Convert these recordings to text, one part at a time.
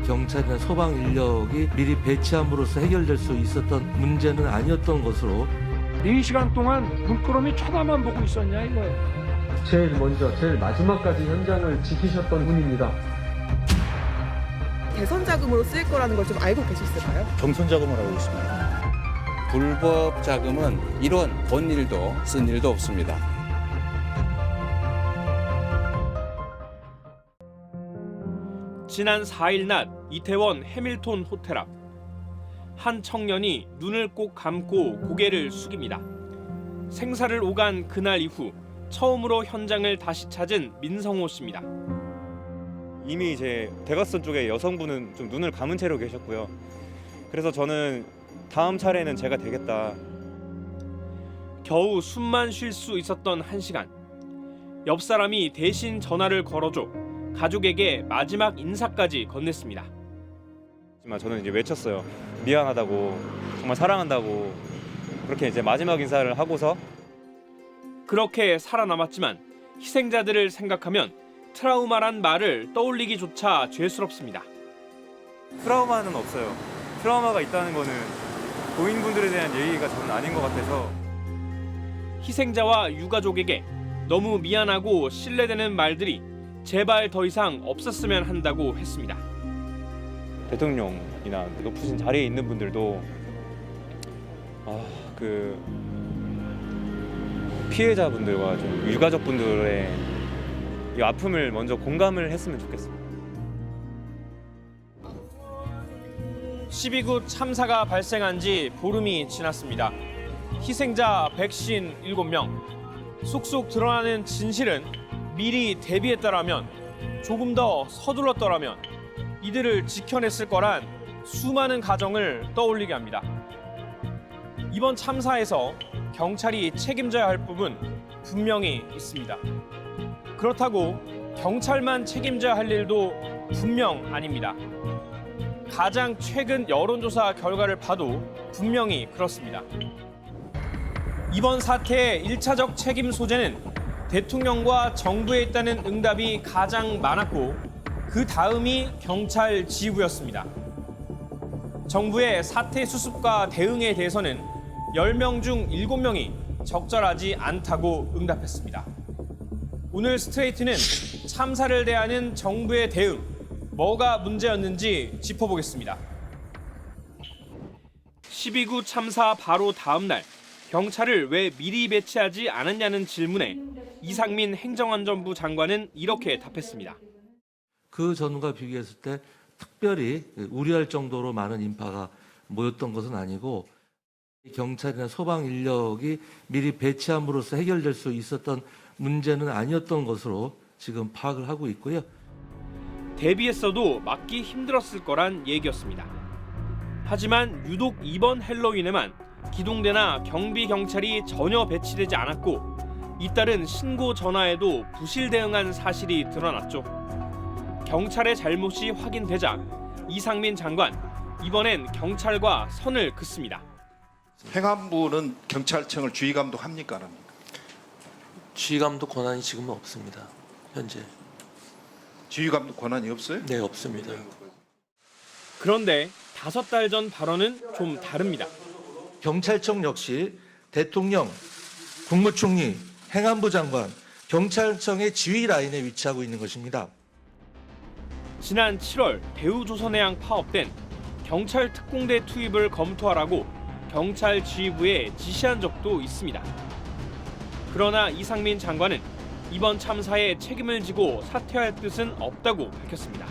경찰이나 소방 인력이 미리 배치함으로써 해결될 수 있었던 문제는 아니었던 것으로 4시간 동안 물끄러미 쳐다만 보고 있었냐 이거예요. 제일 먼저, 제일 마지막까지 현장을 지키셨던 분입니다. 대선 자금으로 쓰일 거라는 걸 좀 알고 계셨을까요? 경선 자금을 알고 있습니다. 불법 자금은 이런 본 일도 쓴 일도 없습니다. 지난 4일 낮 이태원 해밀턴 호텔 앞. 한 청년이 눈을 꼭 감고 고개를 숙입니다. 생사를 오간 그날 이후 처음으로 현장을 다시 찾은 민성호 씨입니다. 이미 이제 대각선 쪽에 여성분은 좀 눈을 감은 채로 계셨고요. 그래서 저는 다음 차례는 제가 되겠다. 겨우 숨만 쉴 수 있었던 1시간. 옆 사람이 대신 전화를 걸어줘 가족에게 마지막 인사까지 건넸습니다. 하지만 저는 이제 외쳤어요. 미안하다고, 정말 사랑한다고. 그렇게 이제 마지막 인사를 하고서 그렇게 살아남았지만 희생자들을 생각하면 트라우마란 말을 떠올리기조차 죄스럽습니다. 트라우마는 없어요. 트라우마가 있다는 거는 고인분들에 대한 예의가 저는 아닌 것 같아서. 희생자와 유가족에게 너무 미안하고 신뢰되는 말들이 제발 더 이상 없었으면 한다고 했습니다. 대통령이나 높으신 자리에 있는 분들도 그 피해자분들과 좀 유가족분들의 이 아픔을 먼저 공감을 했으면 좋겠습니다. 12구 참사가 발생한 지 보름이 지났습니다. 희생자 157명. 쏙쏙 드러나는 진실은 미리 대비했더라면, 조금 더 서둘렀더라면 이들을 지켜냈을 거란 수많은 가정을 떠올리게 합니다. 이번 참사에서 경찰이 책임져야 할 부분 분명히 있습니다. 그렇다고 경찰만 책임져야 할 일도 분명 아닙니다. 가장 최근 여론조사 결과를 봐도 분명히 그렇습니다. 이번 사태의 1차적 책임 소재는 대통령과 정부에 있다는 응답이 가장 많았고, 그 다음이 경찰 지휘부였습니다. 정부의 사태 수습과 대응에 대해서는 10명 중 7명이 적절하지 않다고 응답했습니다. 오늘 스트레이트는 참사를 대하는 정부의 대응, 뭐가 문제였는지 짚어보겠습니다. 12구 참사 바로 다음 날 경찰을 왜 미리 배치하지 않았냐는 질문에 이상민 행정안전부 장관은 이렇게 답했습니다. 그 전과 비교했을 때 특별히 우려할 정도로 많은 인파가 모였던 것은 아니고, 경찰이나 소방 인력이 미리 배치함으로써 해결될 수 있었던 문제는 아니었던 것으로 지금 파악을 하고 있고요. 대비했어도 막기 힘들었을 거란 얘기였습니다. 하지만 유독 이번 헬로윈에만 기동대나 경비 경찰이 전혀 배치되지 않았고, 잇따른 신고 전화에도 부실 대응한 사실이 드러났죠. 경찰의 잘못이 확인되자 이상민 장관, 이번엔 경찰과 선을 긋습니다. 행안부는 경찰청을 주의감독합니까? 안 합니까? 지휘감독 권한이 지금은 없습니다. 현재. 지휘감독 권한이 없어요? 네, 없습니다. 그런데 5달 전 발언은 좀 다릅니다. 경찰청 역시 대통령, 국무총리, 행안부 장관, 경찰청의 지휘 라인에 위치하고 있는 것입니다. 지난 7월 대우조선해양 파업된 경찰 특공대 투입을 검토하라고 경찰 지휘부에 지시한 적도 있습니다. 그러나 이상민 장관은 이번 참사에 책임을 지고 사퇴할 뜻은 없다고 밝혔습니다.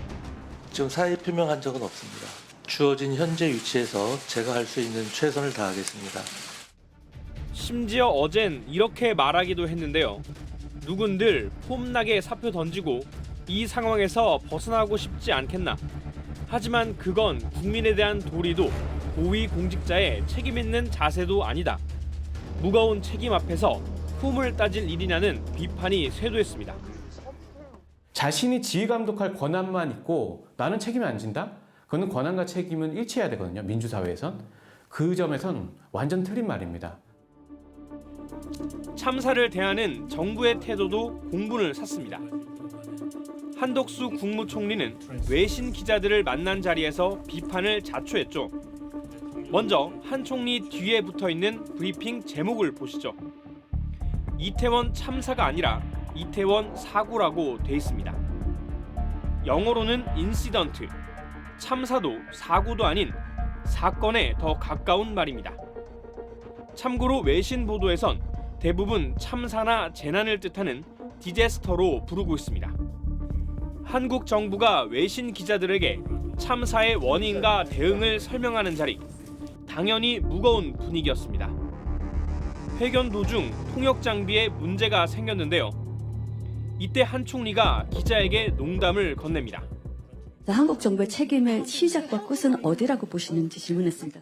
지금 사의 표명한 적은 없습니다. 주어진 현재 위치에서 제가 할 수 있는 최선을 다하겠습니다. 심지어 어젠 이렇게 말하기도 했는데요. 누군들 폼나게 사표 던지고 이 상황에서 벗어나고 싶지 않겠나. 하지만 그건 국민에 대한 도리도 고위공직자의 책임 있는 자세도 아니다. 무거운 책임 앞에서 폼을 따질 일이냐는 비판이 쇄도했습니다. 자신이 지휘감독할 권한만 있고 나는 책임이 안 진다? 그거는 권한과 책임은 일치해야 되거든요. 민주사회에선. 그 점에선 완전 틀린 말입니다. 참사를 대하는 정부의 태도도 공분을 샀습니다. 한덕수 국무총리는 외신 기자들을 만난 자리에서 비판을 자초했죠. 먼저 한 총리 뒤에 붙어있는 브리핑 제목을 보시죠. 이태원 참사가 아니라 이태원 사고라고 돼 있습니다. 영어로는 인시던트, 참사도 사고도 아닌 사건에 더 가까운 말입니다. 참고로 외신 보도에선 대부분 참사나 재난을 뜻하는 디제스터로 부르고 있습니다. 한국 정부가 외신 기자들에게 참사의 원인과 대응을 설명하는 자리, 당연히 무거운 분위기였습니다. 회견 도중 통역 장비에 문제가 생겼는데요. 이때 한 총리가 기자에게 농담을 건넵니다. 한국 정부의 책임의 시작과 끝은 어디라고 보시는지 질문했습니다.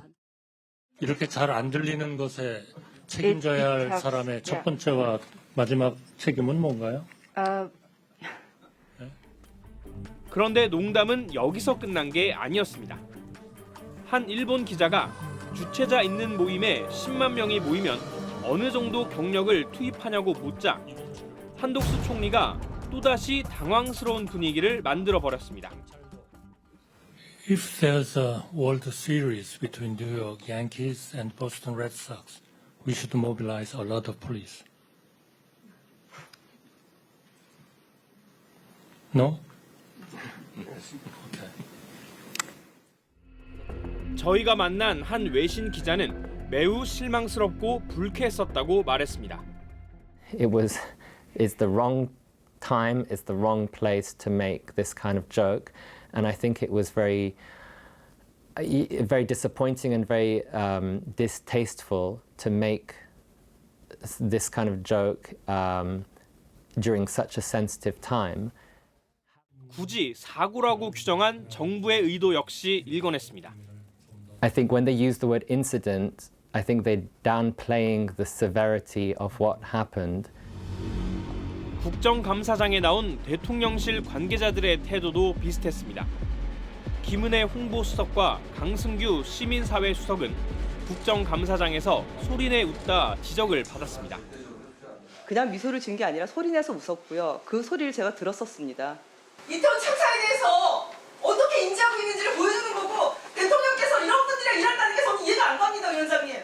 이렇게 잘 안 들리는 것에 책임져야 할 사람의 첫 번째와 마지막 책임은 뭔가요? 그런데 농담은 여기서 끝난 게 아니었습니다. 한 일본 기자가 주최자 있는 모임에 10만 명이 모이면 어느 정도 경력을 투입하냐고 묻자 한덕수 총리가 또다시 당황스러운 분위기를 만들어버렸습니다. If there's a World Series between New York Yankees and Boston Red Sox, we should mobilize a lot of police. No? 저희가 만난 한 외신 기자는 매우 실망스럽고 불쾌했었다고 말했습니다. It's the wrong time, it's the wrong place to make this kind of joke, and I think it was very disappointing and very distasteful to make this kind of joke during such a sensitive time. 굳이 사고라고 규정한 정부의 의도 역시 일관했습니다. I think when they use the word incident, I think they're downplaying the severity of what happened. 국정감사장에 나온 대통령실 관계자들의 태도도 비슷했습니다. 김은혜 홍보수석과 강승규 시민사회 수석은 국정감사장에서 소리내 웃다 지적을 받았습니다. 그냥 미소를 지은 게 아니라 소리내서 웃었고요. 그 소리를 제가 들었었습니다. 이태원 참사에 대해서 어떻게 인지하고 있는지를 보여주는 거고 대통령께서 이런 분들이랑 일한다는 게 저는 이해가 안 갑니다, 위원장님.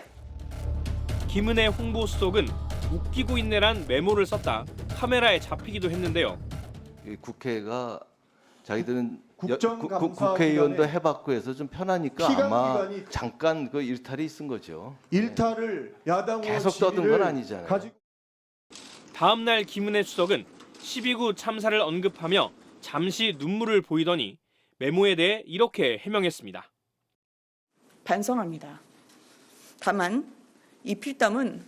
김은혜 홍보수석은 웃기고 있네란 메모를 썼다 카메라에 잡히기도 했는데요. 국회가 자기들은 국회의원도 해봤고 해서 좀 편하니까 아마 잠깐 그 일탈이 있은 거죠. 일탈을 야당 계속 떠든 건 아니잖아요. 다음 날 김은혜 수석은 12구 참사를 언급하며 잠시 눈물을 보이더니 메모에 대해 이렇게 해명했습니다. 반성합니다. 다만 이 필담은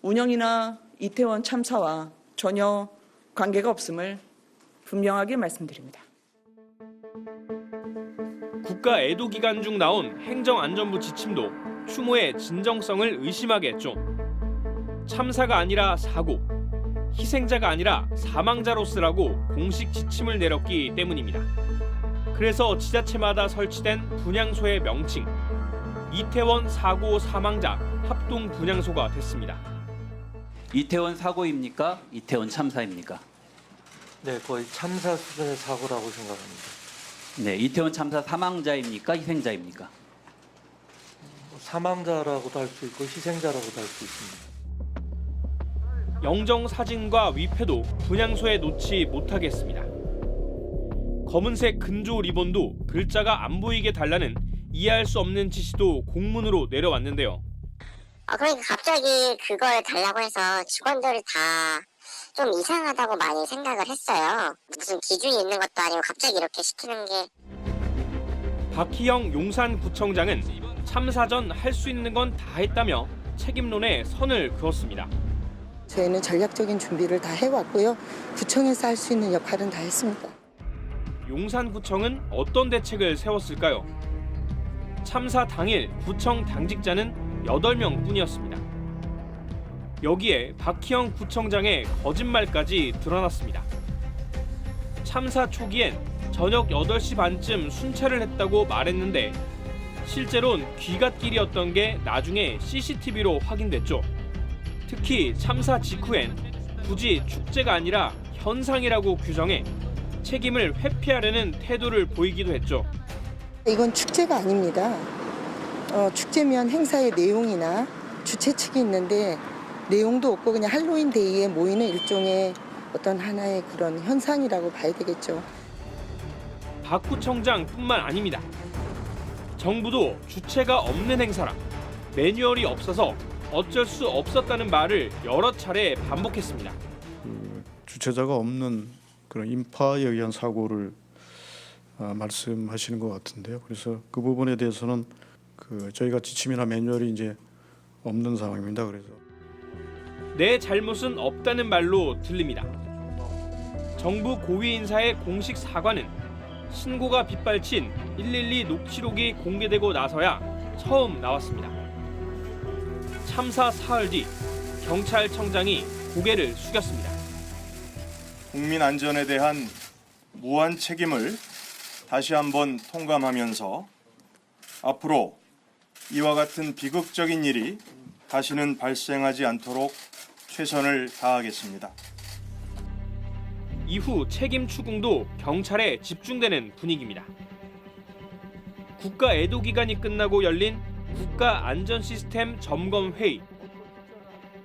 운영이나 이태원 참사와 전혀 관계가 없음을 분명하게 말씀드립니다. 국가 애도 기간 중 나온 행정안전부 지침도 추모의 진정성을 의심하게 했죠. 참사가 아니라 사고, 희생자가 아니라 사망자로 쓰라고 공식 지침을 내렸기 때문입니다. 그래서 지자체마다 설치된 분향소의 명칭, 이태원 사고 사망자 합동 분향소가 됐습니다. 이태원 사고입니까? 이태원 참사입니까? 네, 거의 참사 수준의 사고라고 생각합니다. 네, 이태원 참사 사망자입니까? 희생자입니까? 사망자라고도 할 수 있고 희생자라고도 할 수 있습니다. 영정 사진과 위패도 분향소에 놓지 못하게 했습니다. 검은색 근조 리본도 글자가 안 보이게 달라는 이해할 수 없는 지시도 공문으로 내려왔는데요. 그러니까 갑자기 그걸 달라고 해서 직원들이 다 좀 이상하다고 많이 생각을 했어요. 무슨 기준이 있는 것도 아니고 갑자기 이렇게 시키는 게. 박희영 용산구청장은 참사 전 할 수 있는 건 다 했다며 책임론에 선을 그었습니다. 저희는 전략적인 준비를 다 해왔고요. 구청에서 할 수 있는 역할은 다 했습니다. 용산구청은 어떤 대책을 세웠을까요? 참사 당일 구청 당직자는 8명 뿐이었습니다. 여기에 박희영 구청장의 거짓말까지 드러났습니다. 참사 초기엔 저녁 8시 반쯤 순찰을 했다고 말했는데 실제로는 귀갓길이었던 게 나중에 CCTV로 확인됐죠. 특히 참사 직후엔 굳이 축제가 아니라 현상이라고 규정해 책임을 회피하려는 태도를 보이기도 했죠. 이건 축제가 아닙니다. 축제면 행사의 내용이나 주최 측이 있는데 내용도 없고 그냥 할로윈 데이에 모이는 일종의 어떤 하나의 그런 현상이라고 봐야 되겠죠. 박 구청장뿐만 아닙니다. 정부도 주체가 없는 행사라 매뉴얼이 없어서 어쩔 수 없었다는 말을 여러 차례 반복했습니다. 주체자가 없는 그런 인파에 의한 사고를 말씀하시는 것 같은데요. 그래서 그 부분에 대해서는 저희가 지침이나 매뉴얼이 이제 없는 상황입니다. 그래서 내 잘못은 없다는 말로 들립니다. 정부 고위 인사의 공식 사과는 신고가 빗발친 112 녹취록이 공개되고 나서야 처음 나왔습니다. 참사 사흘 뒤 경찰청장이 고개를 숙였습니다. 국민 안전에 대한 무한 책임을 다시 한번 통감하면서 앞으로 이와 같은 비극적인 일이 다시는 발생하지 않도록 최선을 다하겠습니다. 이후 책임 추궁도 경찰에 집중되는 분위기입니다. 국가 애도 기간이 끝나고 열린 국가안전시스템 점검회의.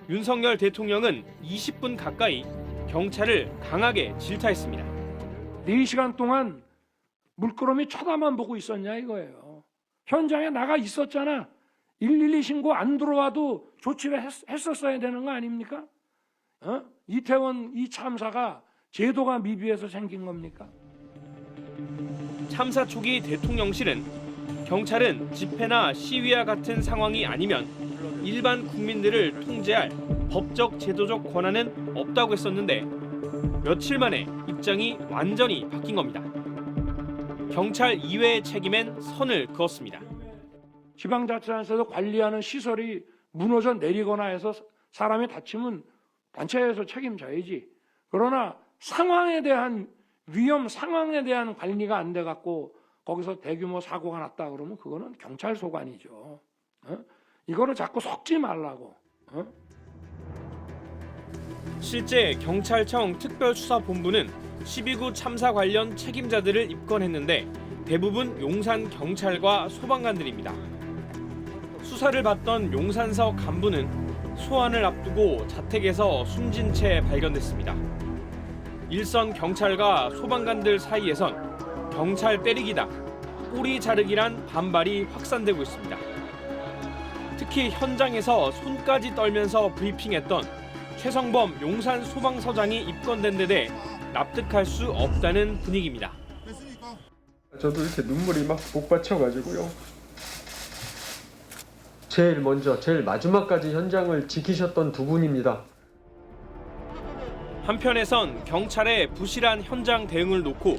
윤석열 대통령은 20분 가까이 경찰을 강하게 질타했습니다. 4시간 동안 물끄러미 쳐다만 보고 있었냐 이거예요. 현장에 나가 있었잖아. 112 신고 안 들어와도 조치를 했었어야 되는 거 아닙니까? 이태원 이 참사가 제도가 미비해서 생긴 겁니까? 참사 초기 대통령실은 경찰은 집회나 시위와 같은 상황이 아니면 일반 국민들을 통제할 법적 제도적 권한은 없다고 했었는데 며칠 만에 입장이 완전히 바뀐 겁니다. 경찰 이외의 책임엔 선을 그었습니다. 지방자치단체에서 관리하는 시설이 무너져 내리거나 해서 사람이 다치면 단체에서 책임져야지. 그러나 상황에 대한 위험 상황에 대한 관리가 안 돼 갖고 거기서 대규모 사고가 났다 그러면 그거는 경찰 소관이죠. 이거를 자꾸 섞지 말라고. 실제 경찰청 특별수사본부는 12구 참사 관련 책임자들을 입건했는데 대부분 용산 경찰과 소방관들입니다. 수사를 받던 용산서 간부는 소환을 앞두고 자택에서 숨진 채 발견됐습니다. 일선 경찰과 소방관들 사이에선 경찰 때리기다, 꼬리 자르기란 반발이 확산되고 있습니다. 특히 현장에서 손까지 떨면서 브리핑했던 최성범 용산 소방서장이 입건된 데 대해 납득할 수 없다는 분위기입니다. 저도 이렇게 눈물이 막 복받쳐가지고요. 제일 먼저, 제일 마지막까지 현장을 지키셨던 두 분입니다. 한편에선 경찰의 부실한 현장 대응을 놓고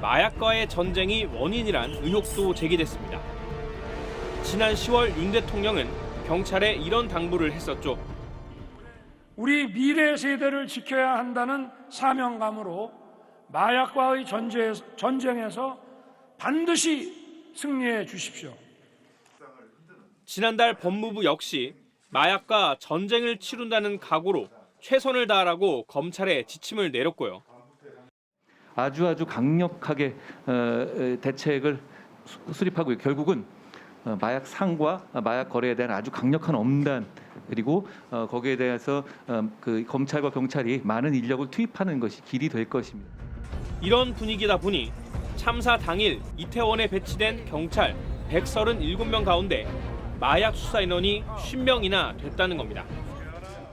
마약과의 전쟁이 원인이란 의혹도 제기됐습니다. 지난 10월 윤 대통령은 경찰에 이런 당부를 했었죠. 우리 미래 세대를 지켜야 한다는 사명감으로 마약과의 전쟁에서 반드시 승리해 주십시오. 지난달 법무부 역시 마약과 전쟁을 치룬다는 각오로 최선을 다하라고 검찰에 지침을 내렸고요. 아주 강력하게 대책을 수립하고 결국은 마약 상과 마약 거래에 대한 아주 강력한 엄단 그리고 거기에 대해서 그 검찰과 경찰이 많은 인력을 투입하는 것이 길이 될 것입니다. 이런 분위기다 보니 참사 당일 이태원에 배치된 경찰 137명 가운데 마약 수사 인원이 50명이나 됐다는 겁니다.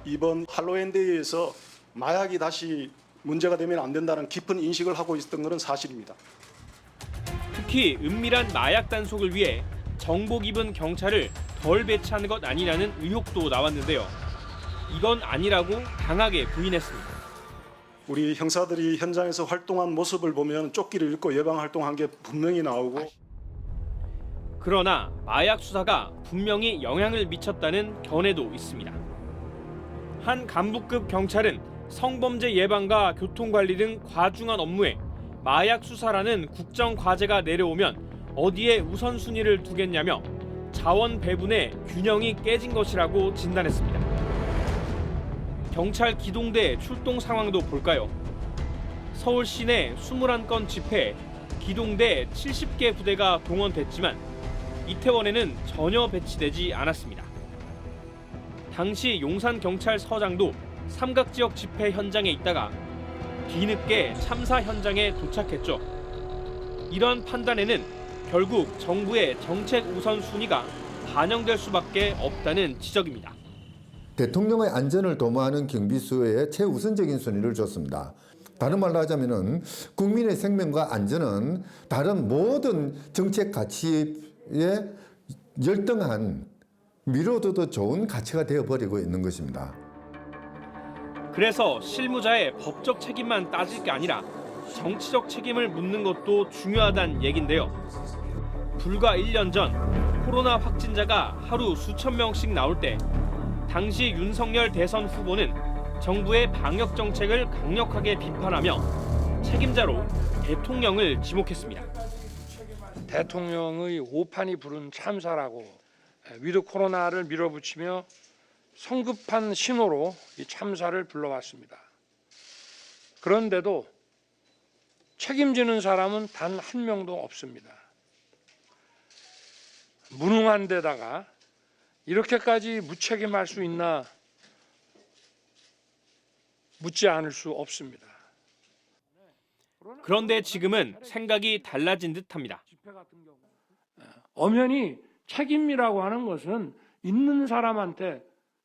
이번 할로윈데이에서 마약이 다시 문제가 되면 안 된다는 깊은 인식을 하고 있었던 것은 사실입니다. 특히 은밀한 마약 단속을 위해 정복 입은 경찰을 덜 배치한 것 아니냐는 의혹도 나왔는데요. 이건 아니라고 강하게 부인했습니다. 우리 형사들이 현장에서 활동한 모습을 보면 조끼를 입고 예방 활동한 게 분명히 나오고 그러나 마약 수사가 분명히 영향을 미쳤다는 견해도 있습니다. 한 간부급 경찰은 성범죄 예방과 교통관리 등 과중한 업무에 마약 수사라는 국정과제가 내려오면 어디에 우선순위를 두겠냐며 자원 배분의 균형이 깨진 것이라고 진단했습니다. 경찰 기동대 출동 상황도 볼까요? 서울 시내 21건 집회에 기동대 70개 부대가 동원됐지만 이태원에는 전혀 배치되지 않았습니다. 당시 용산경찰서장도 삼각지역 집회 현장에 있다가 뒤늦게 참사 현장에 도착했죠. 이런 판단에는 결국 정부의 정책 우선순위가 반영될 수밖에 없다는 지적입니다. 대통령의 안전을 도모하는 경비수에 최우선적인 순위를 줬습니다. 다른 말로 하자면은 국민의 생명과 안전은 다른 모든 정책 가치에 열등한 미뤄둬도 좋은 가치가 되어버리고 있는 것입니다. 그래서 실무자의 법적 책임만 따질 게 아니라 정치적 책임을 묻는 것도 중요하다는 얘긴데요. 불과 1년 전 코로나 확진자가 하루 수천 명씩 나올 때 당시 윤석열 대선 후보는 정부의 방역 정책을 강력하게 비판하며 책임자로 대통령을 지목했습니다. 대통령의 오판이 부른 참사라고 위드 코로나를 밀어붙이며 성급한 신호로 이 참사를 불러왔습니다. 그런데도 책임지는 사람은 단 한 명도 없습니다. 무능한 데다가 이렇게까지 무책임할 수 있나 묻지 않을 수 없습니다. 그런데 지금은 생각이 달라진 듯합니다. 엄연히 책임이라고 하는 것은 있는 사람한테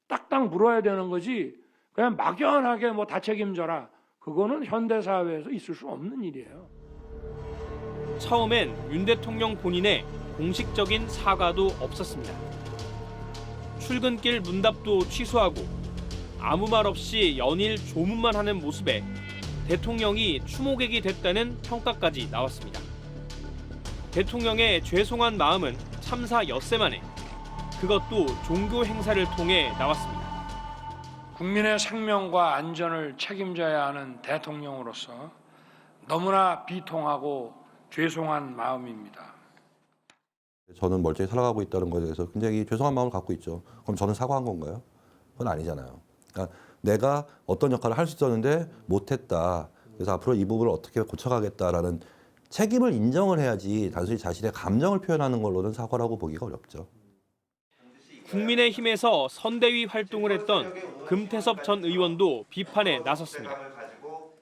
딱딱 물어야 되는 거지 그냥 막연하게 뭐 다 책임져라. 그거는 현대사회에서 있을 수 없는 일이에요. 처음엔 윤 대통령 본인의 공식적인 사과도 없었습니다. 출근길 문답도 취소하고 아무 말 없이 연일 조문만 하는 모습에 대통령이 추모객이 됐다는 평가까지 나왔습니다. 대통령의 죄송한 마음은 참사 엿새 만에 그것도 종교 행사를 통해 나왔습니다. 국민의 생명과 안전을 책임져야 하는 대통령으로서 너무나 비통하고 죄송한 마음입니다. 저는 멀쩡히 살아가고 있다는 것에 대해서 굉장히 죄송한 마음을 갖고 있죠. 그럼 저는 사과한 건가요? 그건 아니잖아요. 그러니까 내가 어떤 역할을 할 수 있었는데 못했다. 그래서 앞으로 이 부분을 어떻게 고쳐가겠다라는 책임을 인정을 해야지 단순히 자신의 감정을 표현하는 걸로는 사과라고 보기가 어렵죠. 국민의힘에서 선대위 활동을 했던 금태섭 전 의원도 비판에 나섰습니다.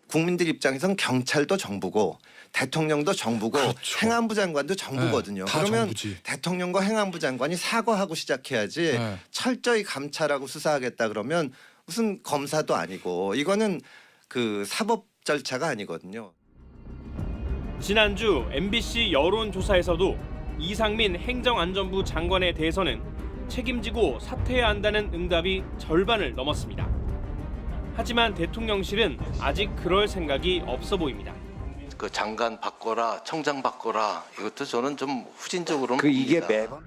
국민들 입장에선 경찰도 정부고 대통령도 정부고 행안부 장관도 정부거든요. 다 그러면 정부지. 대통령과 행안부 장관이 사과하고 시작해야지 철저히 감찰하고 수사하겠다 그러면 무슨 검사도 아니고 이거는 그 사법 절차가 아니거든요. 지난주 MBC 여론조사에서도 이상민 행정안전부 장관에 대해서는 책임지고 사퇴해야 한다는 응답이 절반을 넘었습니다. 하지만 대통령실은 아직 그럴 생각이 없어 보입니다. 그 장관 바꿔라, 청장 바꿔라 이것도 저는 좀 후진적으로는 이게 봅니다. 매번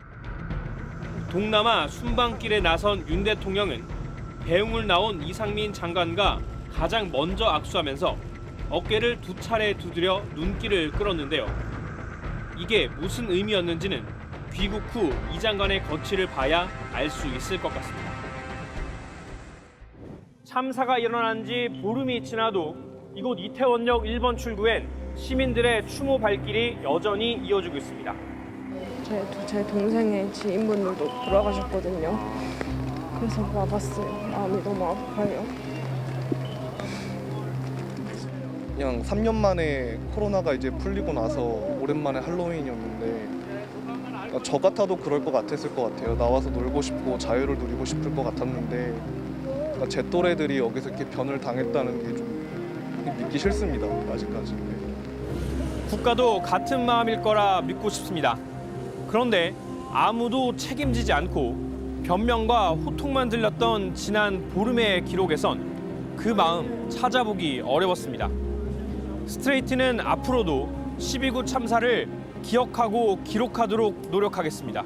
동남아 순방길에 나선 윤 대통령은 배웅을 나온 이상민 장관과 가장 먼저 악수하면서 어깨를 두 차례 두드려 눈길을 끌었는데요. 이게 무슨 의미였는지는 귀국 후 이 장관의 거취를 봐야 알 수 있을 것 같습니다. 참사가 일어난 지 보름이 지나도 이곳 이태원역 1번 출구엔 시민들의 추모 발길이 여전히 이어지고 있습니다. 제 동생의 지인분들도 돌아가셨거든요. 그래서 와봤어요. 마음이 너무 아파요. 그냥 3년 만에 코로나가 이제 풀리고 나서 오랜만에 할로윈이었는데 저 같아도 그럴 것 같았을 것 같아요. 나와서 놀고 싶고 자유를 누리고 싶을 것 같았는데 제 또래들이 여기서 이렇게 변을 당했다는 게 좀 믿기 싫습니다. 아직까지. 국가도 같은 마음일 거라 믿고 싶습니다. 그런데 아무도 책임지지 않고 변명과 호통만 들렸던 지난 보름의 기록에선 그 마음 찾아보기 어려웠습니다. 스트레이트는 앞으로도 12구 참사를 기억하고 기록하도록 노력하겠습니다.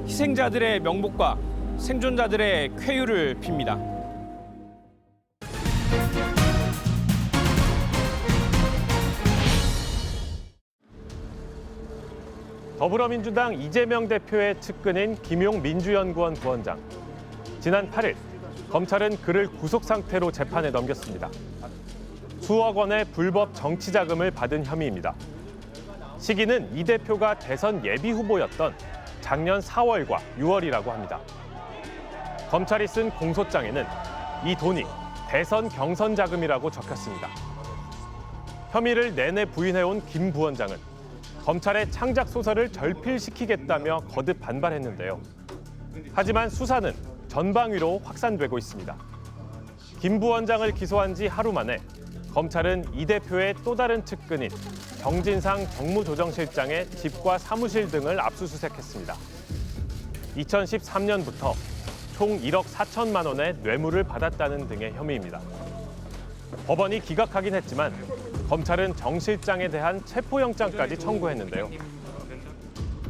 희생자들의 명복과 생존자들의 쾌유를 빕니다. 더불어민주당 이재명 대표의 측근인 김용 민주연구원 부원장. 지난 8일 검찰은 그를 구속 상태로 재판에 넘겼습니다. 수억 원의 불법 정치 자금을 받은 혐의입니다. 시기는 이 대표가 대선 예비 후보였던 작년 4월과 6월이라고 합니다. 검찰이 쓴 공소장에는 이 돈이 대선 경선 자금이라고 적혔습니다. 혐의를 내내 부인해온 김 부원장은 검찰의 창작 소설을 절필시키겠다며 거듭 반발했는데요. 하지만 수사는 전방위로 확산되고 있습니다. 김 부원장을 기소한 지 하루 만에 검찰은 이 대표의 또 다른 측근인 정진상 정무조정실장의 집과 사무실 등을 압수수색했습니다. 2013년부터 총 1억 4천만 원의 뇌물을 받았다는 등의 혐의입니다. 법원이 기각하긴 했지만 검찰은 정 실장에 대한 체포영장까지 청구했는데요.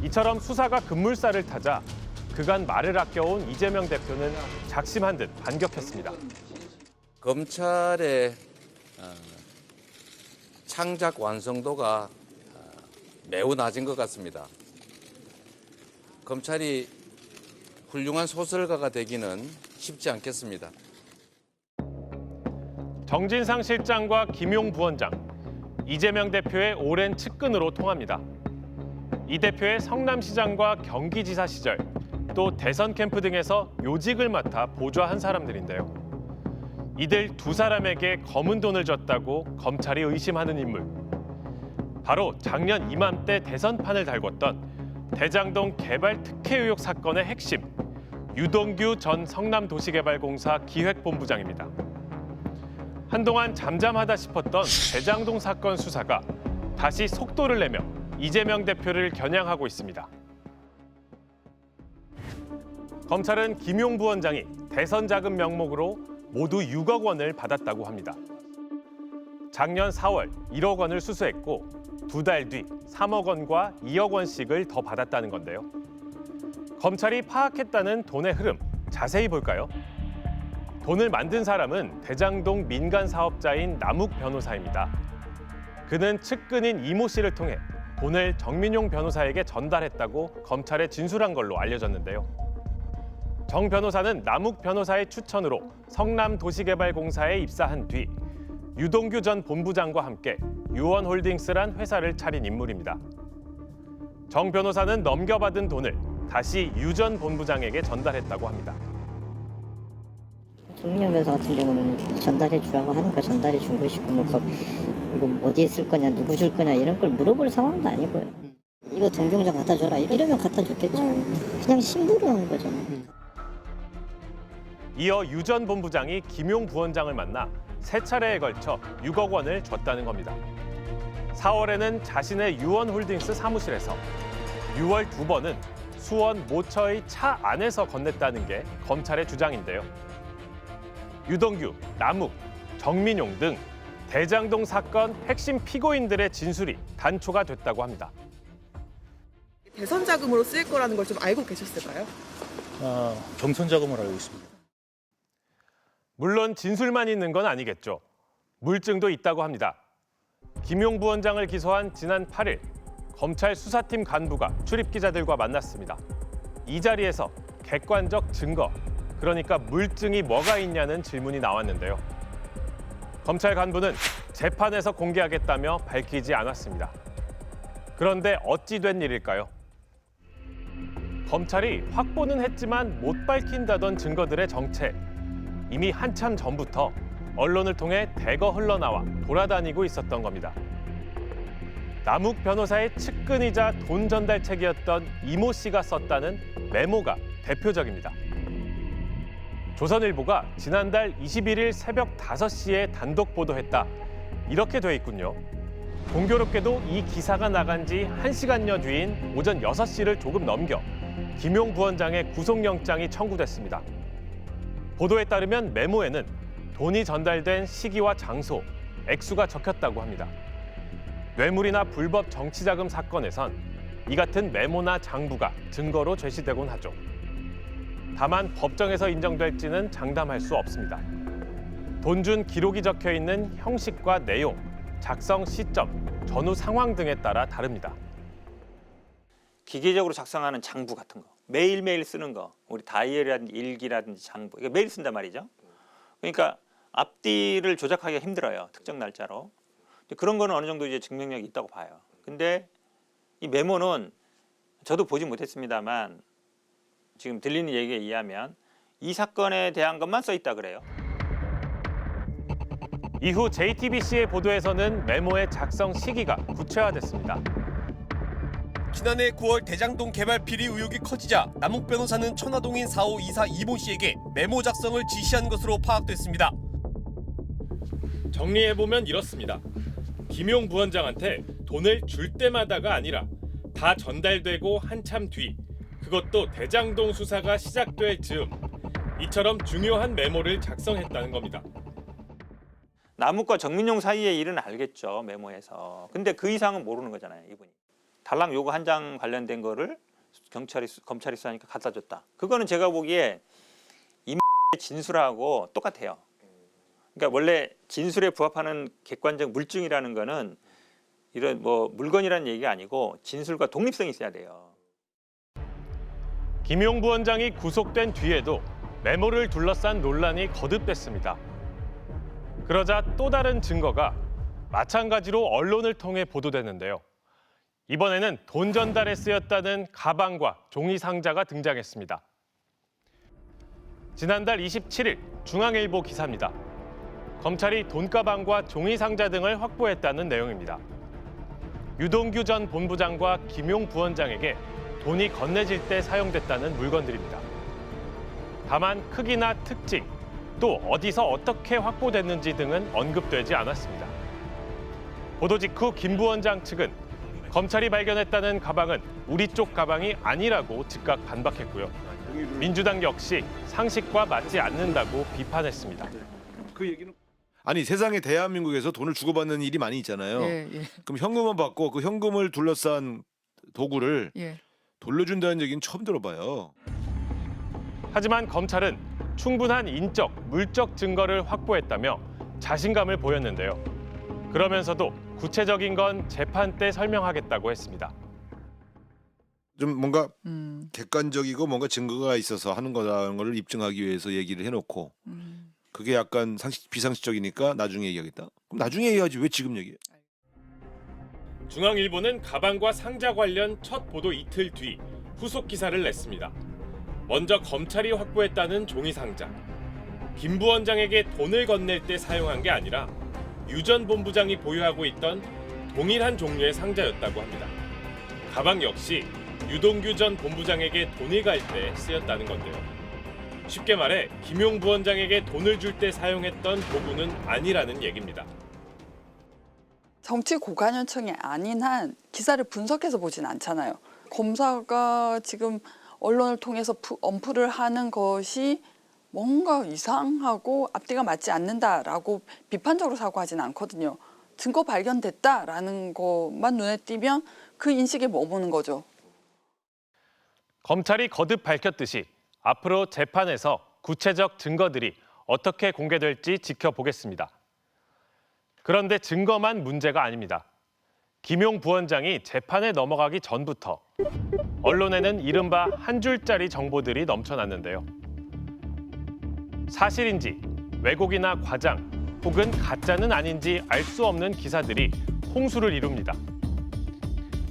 이처럼 수사가 급물살을 타자 그간 말을 아껴온 이재명 대표는 작심한 듯 반격했습니다. 검찰의 창작 완성도가 매우 낮은 것 같습니다. 검찰이 훌륭한 소설가가 되기는 쉽지 않겠습니다. 정진상 실장과 김용 부원장, 이재명 대표의 오랜 측근으로 통합니다. 이 대표의 성남시장과 경기지사 시절, 또 대선 캠프 등에서 요직을 맡아 보좌한 사람들인데요. 이들 두 사람에게 검은 돈을 줬다고 검찰이 의심하는 인물. 바로 작년 이맘때 대선판을 달궜던 대장동 개발 특혜 의혹 사건의 핵심, 유동규 전 성남도시개발공사 기획본부장입니다. 한동안 잠잠하다 싶었던 대장동 사건 수사가 다시 속도를 내며 이재명 대표를 겨냥하고 있습니다. 검찰은 김용 부원장이 대선 자금 명목으로 모두 6억 원을 받았다고 합니다. 작년 4월 1억 원을 수수했고 2달 뒤 3억 원과 2억 원씩을 더 받았다는 건데요. 검찰이 파악했다는 돈의 흐름, 자세히 볼까요? 돈을 만든 사람은 대장동 민간 사업자인 남욱 변호사입니다. 그는 측근인 이모 씨를 통해 돈을 정민용 변호사에게 전달했다고 검찰에 진술한 걸로 알려졌는데요. 정 변호사는 남욱 변호사의 추천으로 성남도시개발공사에 입사한 뒤 유동규 전 본부장과 함께 유원홀딩스란 회사를 차린 인물입니다. 정 변호사는 넘겨받은 돈을 다시 유 전 본부장에게 전달했다고 합니다. 정민용 변호사 같은 경우는 전달해 주라고 하는 거 전달해 준 것이고 이거 어디에 쓸 거냐, 누구 줄 거냐 이런 걸 물어볼 상황도 아니고요. 이거 동경장 갖다 줘라 이러면 갖다 줬겠죠. 그냥 심부름 하는 거잖아요. 이어 유 전 본부장이 김용 부원장을 만나 세 차례에 걸쳐 6억 원을 줬다는 겁니다. 4월에는 자신의 유원홀딩스 사무실에서, 6월 2번은 수원 모처의 차 안에서 건넸다는 게 검찰의 주장인데요. 유동규, 남욱, 정민용 등 대장동 사건 핵심 피고인들의 진술이 단초가 됐다고 합니다. 대선 자금으로 쓰일 거라는 걸 좀 알고 계셨을까요? 경선 자금을 알고 있습니다. 물론 진술만 있는 건 아니겠죠. 물증도 있다고 합니다. 김용 부원장을 기소한 지난 8일 검찰 수사팀 간부가 출입기자들과 만났습니다. 이 자리에서 객관적 증거, 그러니까 물증이 뭐가 있냐는 질문이 나왔는데요. 검찰 간부는 재판에서 공개하겠다며 밝히지 않았습니다. 그런데 어찌 된 일일까요? 검찰이 확보는 했지만 못 밝힌다던 증거들의 정체, 이미 한참 전부터 언론을 통해 대거 흘러나와 돌아다니고 있었던 겁니다. 남욱 변호사의 측근이자 돈 전달책이었던 이모 씨가 썼다는 메모가 대표적입니다. 조선일보가 지난달 21일 새벽 5시에 단독 보도했다. 이렇게 돼 있군요. 공교롭게도 이 기사가 나간 지 1시간여 뒤인 오전 6시를 조금 넘겨 김용 부원장의 구속영장이 청구됐습니다. 보도에 따르면 메모에는 돈이 전달된 시기와 장소, 액수가 적혔다고 합니다. 뇌물이나 불법 정치자금 사건에선 이 같은 메모나 장부가 증거로 제시되곤 하죠. 다만 법정에서 인정될지는 장담할 수 없습니다. 돈 준 기록이 적혀 있는 형식과 내용, 작성 시점, 전후 상황 등에 따라 다릅니다. 기계적으로 작성하는 장부 같은 거, 매일매일 쓰는 거, 우리 다이어리라든지 일기라든지 장부, 이거 매일 쓴단 말이죠. 그러니까 앞뒤를 조작하기가 힘들어요. 특정 날짜로. 근데 그런 거는 어느 정도 이제 증명력이 있다고 봐요. 근데 이 메모는 저도 보지 못했습니다만 지금 들리는 얘기에 의하면 이 사건에 대한 것만 써 있다 그래요. 이후 JTBC의 보도에서는 메모의 작성 시기가 구체화됐습니다. 지난해 9월 대장동 개발 비리 의혹이 커지자 남욱 변호사는 천화동인 4호 이사 이모 씨에게 메모 작성을 지시한 것으로 파악됐습니다. 정리해보면 이렇습니다. 김용 부원장한테 돈을 줄 때마다가 아니라 다 전달되고 한참 뒤, 그것도 대장동 수사가 시작될 즈음, 이처럼 중요한 메모를 작성했다는 겁니다. 남욱과 정민용 사이의 일은 알겠죠, 메모에서. 근데 그 이상은 모르는 거잖아요, 이분이. 달랑 요구 한 장 관련된 거를 검찰이 수사하니까 갖다 줬다. 그거는 제가 보기에 이 진술하고 똑같아요. 그러니까 원래 진술에 부합하는 객관적 물증이라는 거는 이런 뭐 물건이라는 얘기가 아니고 진술과 독립성이 있어야 돼요. 김용 부원장이 구속된 뒤에도 메모를 둘러싼 논란이 거듭됐습니다. 그러자 또 다른 증거가 마찬가지로 언론을 통해 보도됐는데요. 이번에는 돈 전달에 쓰였다는 가방과 종이 상자가 등장했습니다. 지난달 27일 중앙일보 기사입니다. 검찰이 돈가방과 종이 상자 등을 확보했다는 내용입니다. 유동규 전 본부장과 김용 부원장에게 돈이 건네질 때 사용됐다는 물건들입니다. 다만 크기나 특징, 또 어디서 어떻게 확보됐는지 등은 언급되지 않았습니다. 보도 직후 김 부원장 측은 검찰이 발견했다는 가방은 우리 쪽 가방이 아니라고 즉각 반박했고요. 민주당 역시 상식과 맞지 않는다고 비판했습니다. 그 얘기는 아니 세상에 대한민국에서 돈을 주고받는 일이 많이 있잖아요. 그럼 현금만 받고 그 현금을 둘러싼 도구를 돌려준다는 얘기는 처음 들어봐요. 하지만 검찰은 충분한 인적, 물적 증거를 확보했다며 자신감을 보였는데요. 그러면서도 구체적인 건 재판 때 설명하겠다고 했습니다. 좀 뭔가 객관적이고 뭔가 증거가 있어서 하는 거라는 걸 입증하기 위해서 얘기를 해놓고 그게 약간 비상식적이니까 나중에 얘기하겠다. 그럼 나중에 얘기하지 왜 지금 얘기해? 중앙일보는 가방과 상자 관련 첫 보도 이틀 뒤 후속 기사를 냈습니다. 먼저 검찰이 확보했다는 종이 상자. 김 부원장에게 돈을 건넬 때 사용한 게 아니라 유 전 본부장이 보유하고 있던 동일한 종류의 상자였다고 합니다. 가방 역시 유동규 전 본부장에게 돈이 갈 때 쓰였다는 건데요. 쉽게 말해 김용 부원장에게 돈을 줄 때 사용했던 도구는 아니라는 얘기입니다. 정치 고관여청이 아닌 한 기사를 분석해서 보진 않잖아요. 검사가 지금 언론을 통해서 엄프를 하는 것이 뭔가 이상하고 앞뒤가 맞지 않는다라고 비판적으로 사고하지는 않거든요. 증거 발견됐다라는 것만 눈에 띄면 그 인식에 머무는 거죠. 검찰이 거듭 밝혔듯이 앞으로 재판에서 구체적 증거들이 어떻게 공개될지 지켜보겠습니다. 그런데 증거만 문제가 아닙니다. 김용 부원장이 재판에 넘어가기 전부터 언론에는 이른바 한 줄짜리 정보들이 넘쳐났는데요. 사실인지 왜곡이나 과장 혹은 가짜는 아닌지 알 수 없는 기사들이 홍수를 이룹니다.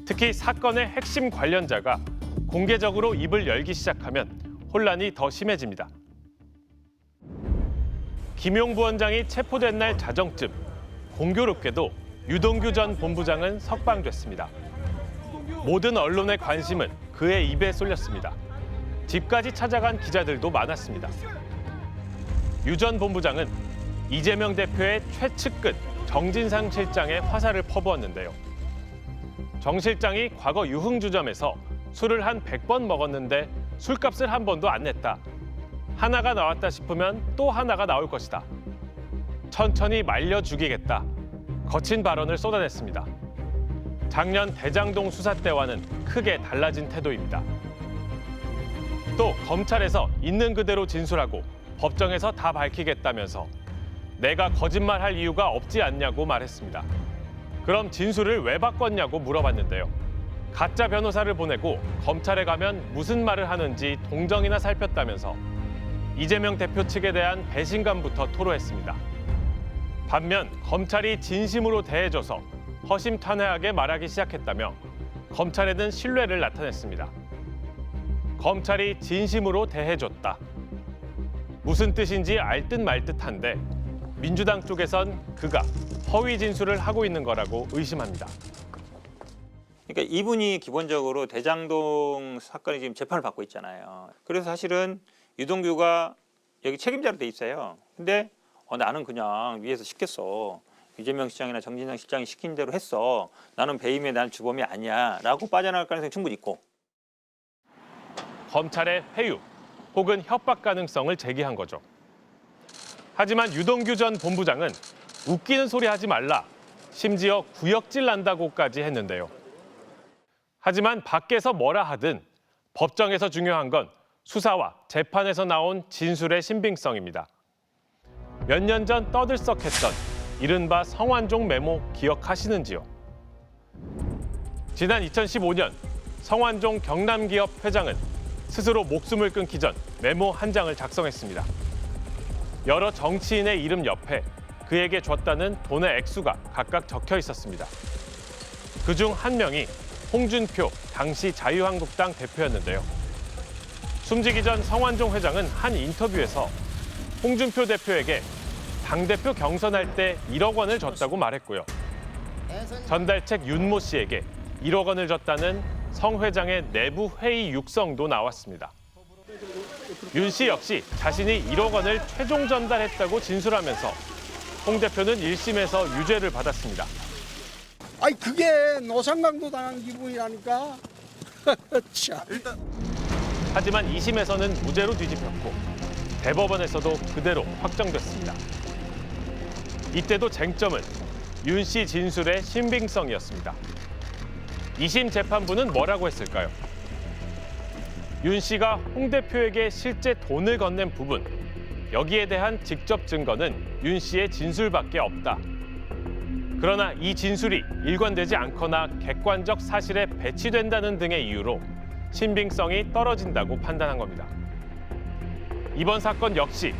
특히 사건의 핵심 관련자가 공개적으로 입을 열기 시작하면 혼란이 더 심해집니다. 김용 부원장이 체포된 날 자정쯤 공교롭게도 유동규 전 본부장은 석방됐습니다. 모든 언론의 관심은 그의 입에 쏠렸습니다. 집까지 찾아간 기자들도 많았습니다. 유 전 본부장은 이재명 대표의 최측근 정진상 실장의 화살을 퍼부었는데요. 정 실장이 과거 유흥주점에서 술을 한 100번 먹었는데 술값을 한 번도 안 냈다. 하나가 나왔다 싶으면 또 하나가 나올 것이다. 천천히 말려 죽이겠다. 거친 발언을 쏟아냈습니다. 작년 대장동 수사 때와는 크게 달라진 태도입니다. 또 검찰에서 있는 그대로 진술하고 법정에서 다 밝히겠다면서 내가 거짓말할 이유가 없지 않냐고 말했습니다. 그럼 진술을 왜 바꿨냐고 물어봤는데요. 가짜 변호사를 보내고 검찰에 가면 무슨 말을 하는지 동정이나 살폈다면서 이재명 대표 측에 대한 배신감부터 토로했습니다. 반면 검찰이 진심으로 대해줘서 허심탄회하게 말하기 시작했다며 검찰에는 신뢰를 나타냈습니다. 검찰이 진심으로 대해줬다. 무슨 뜻인지 알 듯 말 듯한데 민주당 쪽에선 그가 허위 진술을 하고 있는 거라고 의심합니다. 그러니까 이분이 기본적으로 대장동 사건이 지금 재판을 받고 있잖아요. 그래서 사실은 유동규가 여기 책임자로 돼 있어요. 근데 나는 그냥 위에서 시켰어. 이재명 시장이나 정진상 실장이 시킨 대로 했어. 나는 배임에 난 주범이 아니야. 라고 빠져나갈 가능성이 충분히 있고. 검찰의 회유 혹은 협박 가능성을 제기한 거죠. 하지만 유동규 전 본부장은 웃기는 소리 하지 말라. 심지어 구역질 난다고까지 했는데요. 하지만 밖에서 뭐라 하든 법정에서 중요한 건 수사와 재판에서 나온 진술의 신빙성입니다. 몇 년 전 떠들썩했던 이른바 성완종 메모 기억하시는지요? 지난 2015년 성완종 경남기업 회장은 스스로 목숨을 끊기 전 메모 한 장을 작성했습니다. 여러 정치인의 이름 옆에 그에게 줬다는 돈의 액수가 각각 적혀 있었습니다. 그중 한 명이 홍준표 당시 자유한국당 대표였는데요. 숨지기 전 성완종 회장은 한 인터뷰에서 홍준표 대표에게 당대표 경선할 때 1억 원을 줬다고 말했고요. 전달책 윤모 씨에게 1억 원을 줬다는 성 회장의 내부 회의 육성도 나왔습니다. 윤 씨 역시 자신이 1억 원을 최종 전달했다고 진술하면서 홍 대표는 1심에서 유죄를 받았습니다. 아니 그게 노상강도 당한 기분이라니까. 하지만 2심에서는 무죄로 뒤집혔고 대법원에서도 그대로 확정됐습니다. 이때도 쟁점은 윤 씨 진술의 신빙성이었습니다. 2심 재판부는 뭐라고 했을까요? 윤 씨가 홍 대표에게 실제 돈을 건넨 부분, 여기에 대한 직접 증거는 윤 씨의 진술밖에 없다. 그러나 이 진술이 일관되지 않거나 객관적 사실에 배치된다는 등의 이유로 신빙성이 떨어진다고 판단한 겁니다. 이번 사건 역시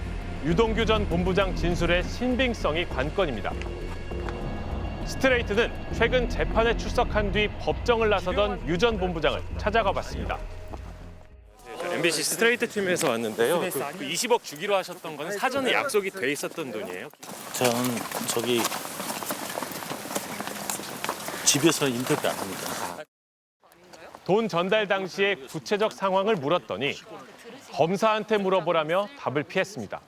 유동규 전 본부장 진술의 신빙성이 관건입니다. 스트레이트는 최근 재판에 출석한 뒤 법정을 나서던 유 전 본부장을 찾아가 봤습니다. MBC 스트레이트 팀에서 왔는데요. 그 20억 주기로 하셨던 건 사전에 약속이 돼 있었던 돈이에요? 저는 저기 집에서 인터뷰 안 합니다. 돈 전달 당시의 구체적 상황을 물었더니 검사한테 물어보라며 답을 피했습니다.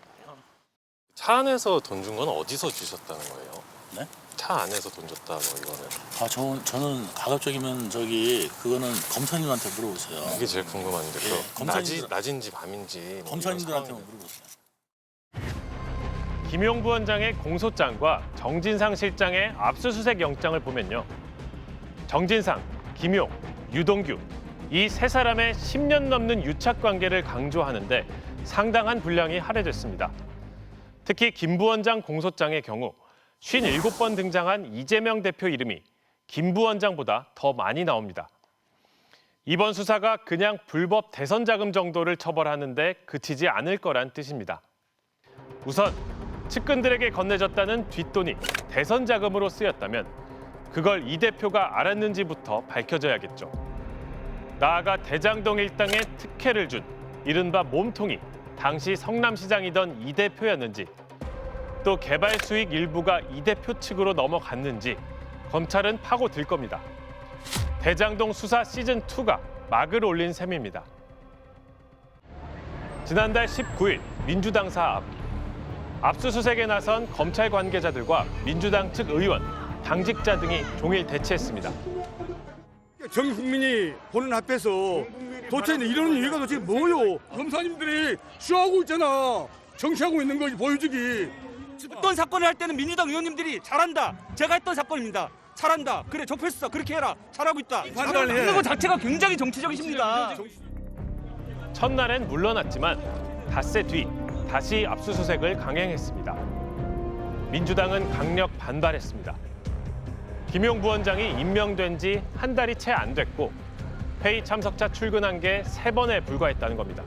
차 안에서 돈 준 건 어디서 주셨다는 거예요? 네? 차 안에서 돈 줬다 뭐 이거는. 저는 가급적이면 그거는 검사님한테 물어보세요. 그게 제일 궁금한데 낮인지 밤인지 검사님들한테만 물어보세요. 김용 부원장의 공소장과 정진상 실장의 압수수색 영장을 보면요. 정진상, 김용, 유동규 이 세 사람의 10년 넘는 유착 관계를 강조하는데 상당한 분량이 할애됐습니다. 특히 김 부원장 공소장의 경우 57번 등장한 이재명 대표 이름이 김 부원장보다 더 많이 나옵니다. 이번 수사가 그냥 불법 대선 자금 정도를 처벌하는데 그치지 않을 거란 뜻입니다. 우선 측근들에게 건네졌다는 뒷돈이 대선 자금으로 쓰였다면 그걸 이 대표가 알았는지부터 밝혀져야겠죠. 나아가 대장동 일당에 특혜를 준 이른바 몸통이 당시 성남시장이던 이 대표였는지 또 개발 수익 일부가 이 대표 측으로 넘어갔는지 검찰은 파고들 겁니다. 대장동 수사 시즌2가 막을 올린 셈입니다. 지난달 19일 민주당사 앞 압수수색에 나선 검찰 관계자들과 민주당 측 의원, 당직자 등이 종일 대치했습니다. 전 국민이 보는 앞에서 도대체 이러는 이유가 도대체 뭐요? 검사님들이 쇼하고 있잖아. 정치하고 있는 걸 보여주기. 어떤 사건을 할 때는 민주당 의원님들이 잘한다. 제가 했던 사건입니다. 잘한다. 그래 적폐수사 그렇게 해라. 잘하고 있다. 하는 것 자체가 굉장히 정치적이십니다. 첫날엔 물러났지만 닷새 뒤 다시 압수수색을 강행했습니다. 민주당은 강력 반발했습니다. 김용 부원장이 임명된 지 한 달이 채 안 됐고 회의 참석자 출근한 게 3번에 불과했다는 겁니다.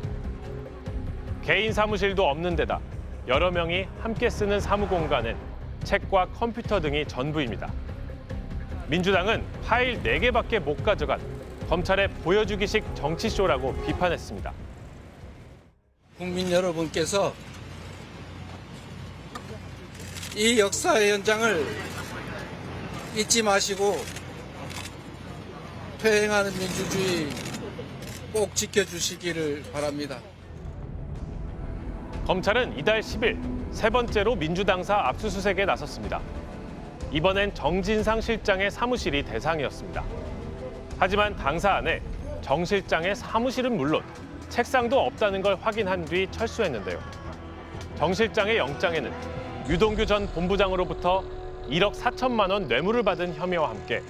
개인 사무실도 없는 데다 여러 명이 함께 쓰는 사무공간엔 책과 컴퓨터 등이 전부입니다. 민주당은 파일 4개밖에 못 가져간 검찰의 보여주기식 정치쇼라고 비판했습니다. 국민 여러분께서 이 역사의 현장을 잊지 마시고 퇴행하는 민주주의 꼭 지켜주시기를 바랍니다. 검찰은 이달 10일 세 번째로 민주당사 압수수색에 나섰습니다. 이번엔 정진상 실장의 사무실이 대상이었습니다. 하지만 당사 안에 정 실장의 사무실은 물론 책상도 없다는 걸 확인한 뒤 철수했는데요. 정 실장의 영장에는 유동규 전 본부장으로부터 1억 4천만 원 뇌물을 받은 혐의와 함께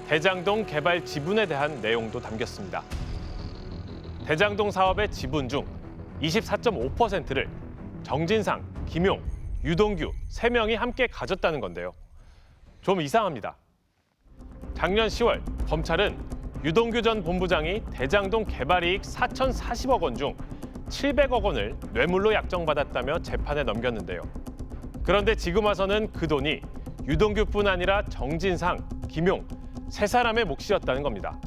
대장동 개발 지분에 대한 내용도 담겼습니다. 대장동 사업의 지분 중 24.5%를 정진상, 김용, 유동규 3명이 함께 가졌다는 건데요. 좀 이상합니다. 작년 10월 검찰은 유동규 전 본부장이 대장동 개발이익 4,040억 원 중 700억 원을 뇌물로 약정받았다며 재판에 넘겼는데요. 그런데 지금 와서는 그 돈이 유동규뿐 아니라 정진상, 김용 세 사람의 몫이었다는 겁니다.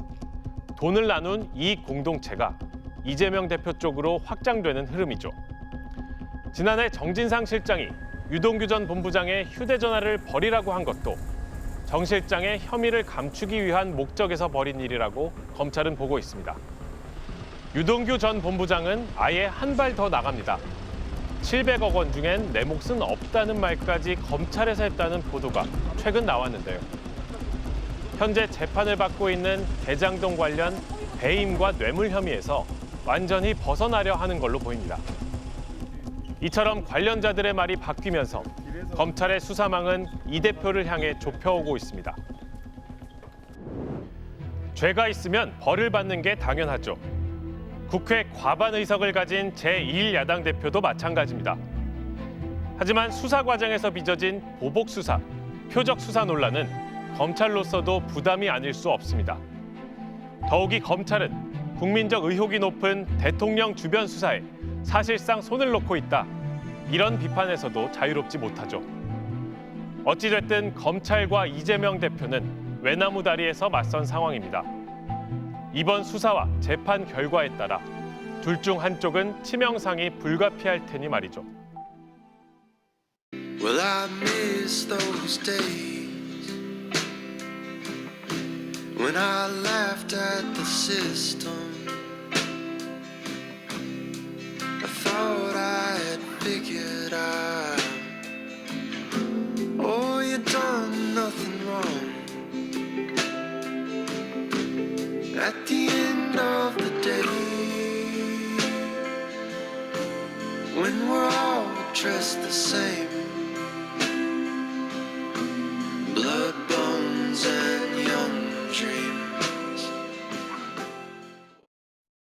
돈을 나눈 이익 공동체가 이재명 대표 쪽으로 확장되는 흐름이죠. 지난해 정진상 실장이 유동규 전 본부장의 휴대전화를 버리라고 한 것도 정 실장의 혐의를 감추기 위한 목적에서 벌인 일이라고 검찰은 보고 있습니다. 유동규 전 본부장은 아예 한 발 더 나갑니다. 700억 원 중엔 내 몫은 없다는 말까지 검찰에서 했다는 보도가 최근 나왔는데요. 현재 재판을 받고 있는 대장동 관련 배임과 뇌물 혐의에서 완전히 벗어나려 하는 걸로 보입니다. 이처럼 관련자들의 말이 바뀌면서 검찰의 수사망은 이 대표를 향해 좁혀오고 있습니다. 죄가 있으면 벌을 받는 게 당연하죠. 국회 과반 의석을 가진 제1야당 대표도 마찬가지입니다. 하지만 수사 과정에서 빚어진 보복 수사, 표적 수사 논란은 검찰로서도 부담이 아닐 수 없습니다. 더욱이 검찰은 국민적 의혹이 높은 대통령 주변 수사에 사실상 손을 놓고 있다. 이런 비판에서도 자유롭지 못하죠. 어찌됐든 검찰과 이재명 대표는 외나무다리에서 맞선 상황입니다. 이번 수사와 재판 결과에 따라 둘 중 한쪽은 치명상이 불가피할 테니 말이죠. Well, I miss those days when I laughed at the system. I thought I had figured out, oh, you done nothing wrong. At the end of the day, when we're all dressed the same,